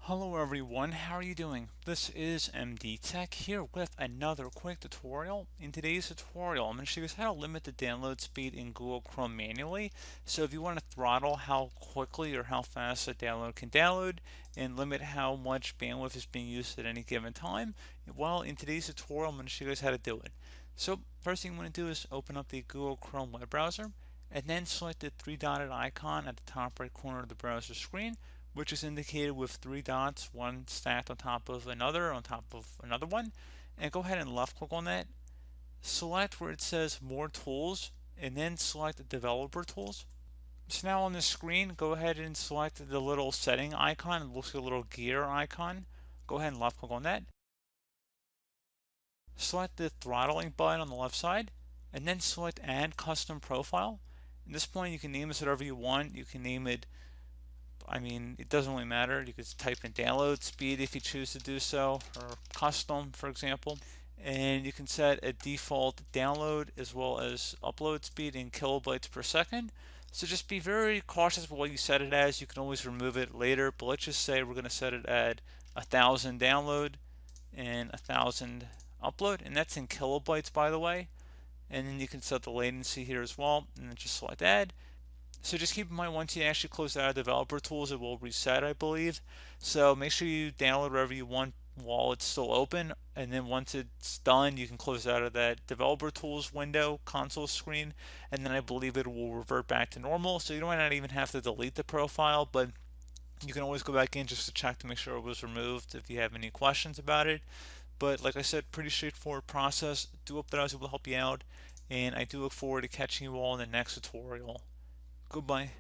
Hello everyone, how are you doing? This is MD Tech here with another quick tutorial. In today's tutorial, I'm going to show you guys how to limit the download speed in Google Chrome manually. So if you want to throttle how quickly or how fast a download can download and limit how much bandwidth is being used at any given time, well, in today's tutorial, I'm going to show you guys how to do it. So first thing you want to do is open up the Google Chrome web browser and then select the three-dotted icon at the top right corner of the browser screen, which is indicated with three dots, one stacked on top of another one, and go ahead and left click on that. Select where it says more tools and then select the developer tools. So now on the screen, go ahead and select the little setting icon. It looks like a little gear icon. Go ahead and left click on that. Select the throttling button on the left side and then select add custom profile. At this point you can name this whatever you want. You can name it, it doesn't really matter. You could type in download speed if you choose to do so, or custom, for example. And you can set a default download as well as upload speed in kilobytes per second. So just be very cautious with what you set it as. You can always remove it later, but let's just say we're going to set it at 1,000 download and 1,000 upload, and that's in kilobytes, by the way. And then you can set the latency here as well, and then just select add. So just keep in mind, once you actually close out of developer tools, it will reset, I believe. So make sure you download wherever you want while it's still open, and then once it's done, you can close out of that developer tools window console screen, and then I believe it will revert back to normal. So you might not even have to delete the profile, but you can always go back in just to check to make sure it was removed if you have any questions about it. But like I said, pretty straightforward process. Do hope that I was able to help you out, and I do look forward to catching you all in the next tutorial. Goodbye.